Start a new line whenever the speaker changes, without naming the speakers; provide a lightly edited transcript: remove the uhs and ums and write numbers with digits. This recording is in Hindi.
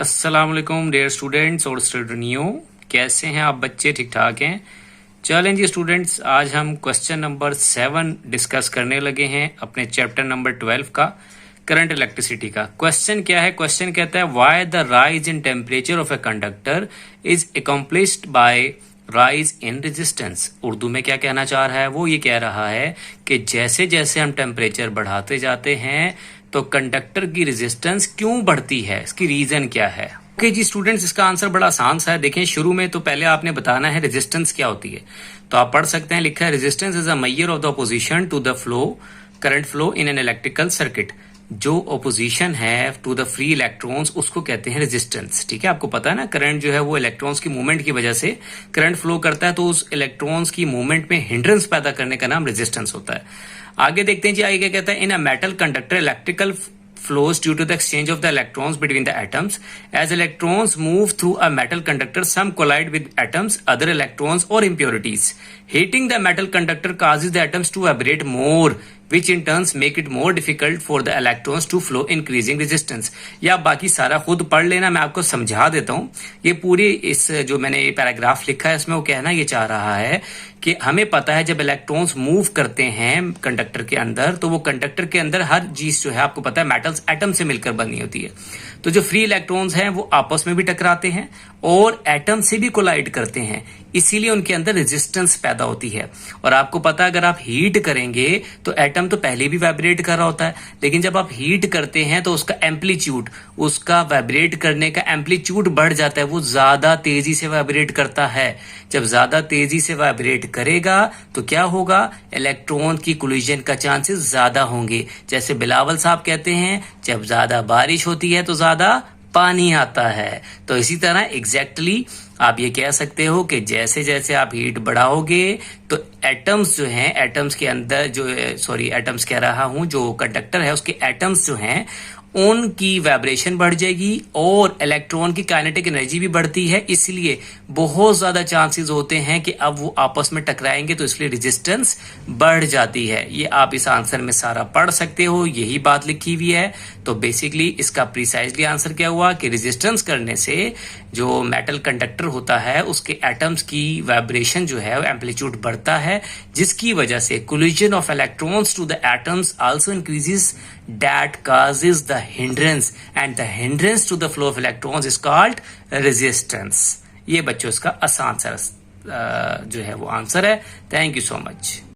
अस्सलाम वालेकुम डियर स्टूडेंट्स और स्टूडेंटियों, कैसे हैं आप बच्चे? ठीक ठाक हैं? चलें जी स्टूडेंट्स, आज हम क्वेश्चन नंबर 7 डिस्कस करने लगे हैं अपने चैप्टर नंबर 12 का, करंट इलेक्ट्रिसिटी का। क्वेश्चन क्या है? क्वेश्चन कहता है why the rise in temperature of a conductor is accomplished by rise in resistance. Urdu में क्या कहना चाह रहा है? वो ये कह रहा है कि जैसे जैसे हम टेम्परेचर बढ़ाते जाते हैं तो कंडक्टर की रेजिस्टेंस क्यों बढ़ती है, इसकी रीजन क्या है? ओके जी स्टूडेंट्स, इसका आंसर बड़ा आसान सा है। देखें, शुरू में तो पहले आपने बताना है रेजिस्टेंस क्या होती है। तो आप पढ़ सकते हैं, लिखा है resistance is a measure of the opposition to the flow, current flow in an electrical circuit. जो अपोजिशन है टू द फ्री इलेक्ट्रॉन्स उसको कहते हैं रेजिस्टेंस। ठीक है, आपको पता है ना, करंट जो है वो इलेक्ट्रॉन्स की मूवमेंट की वजह से करंट फ्लो करता है, तो उस इलेक्ट्रॉन्स की मूवमेंट में हिंड्रेंस पैदा करने का नाम रेजिस्टेंस होता है। आगे देखते हैं जी, आगे क्या कहता है। In a metal conductor electrical flows due to the exchange of the electrons between the atoms. As electrons move through a metal conductor, some collide with atoms, other electrons or impurities. Heating the metal conductor causes the atoms to vibrate more, which in turns make it more difficult for the electrons to flow, increasing resistance. या बाकी सारा खुद पढ़ लेना, मैं आपको समझा देता हूँ। ये पूरी इस जो मैंने ये पैराग्राफ लिखा है इसमें वो कहना ये चाह रहा है कि हमें पता है जब इलेक्ट्रॉन्स मूव करते हैं कंडक्टर के अंदर, तो वो कंडक्टर के अंदर हर चीज जो है आपको पता है मेटल्स एटम से मिलकर बनी होती है। तो जो फ्री इलेक्ट्रॉन्स हैं वो आपस में भी टकराते हैं और एटम से भी कोलाइड करते हैं, इसीलिए उनके अंदर रेजिस्टेंस पैदा होती है। और आपको पता है अगर आप हीट करेंगे तो एटम तो पहले भी वाइब्रेट कर रहा होता है, लेकिन जब आप हीट करते हैं तो उसका एम्पलीट्यूड, उसका वाइब्रेट करने का एम्पलीट्यूड बढ़ जाता है, वो ज्यादा तेजी से वाइब्रेट करता है। जब ज्यादा तेजी से वाइब्रेट करेगा तो क्या होगा? इलेक्ट्रॉन की कोलिजन का चांसेस ज्यादा होंगे। जैसे बिलावल साहब कहते हैं, जब ज्यादा बारिश होती है तो ज्यादा पानी आता है। तो इसी तरह एग्जैक्टली आप ये कह सकते हो कि जैसे जैसे आप हीट बढ़ाओगे तो एटम्स जो हैं, एटम्स के अंदर जो एटम्स कह रहा हूं, जो कंडक्टर है उसके एटम्स जो हैं उनकी वाइब्रेशन बढ़ जाएगी और इलेक्ट्रॉन की काइनेटिक एनर्जी भी बढ़ती है, इसलिए बहुत ज्यादा चांसेस होते हैं कि अब वो आपस में टकराएंगे, तो इसलिए रेजिस्टेंस बढ़ जाती है। ये आप इस आंसर में सारा पढ़ सकते हो, यही बात लिखी हुई है। तो बेसिकली इसका प्रिसाइजली आंसर क्या हुआ कि रेजिस्टेंस करने से जो मेटल कंडक्टर होता है उसके एटम्स की वाइब्रेशन जो है एम्पलीट्यूड बढ़ता है, जिसकी वजह से collision of electrons to the atoms also increases, that causes the hindrance, and the hindrance to the flow of electrons is called resistance. ये बच्चों इसका आसान सा जो है वो आंसर है। Thank you so much.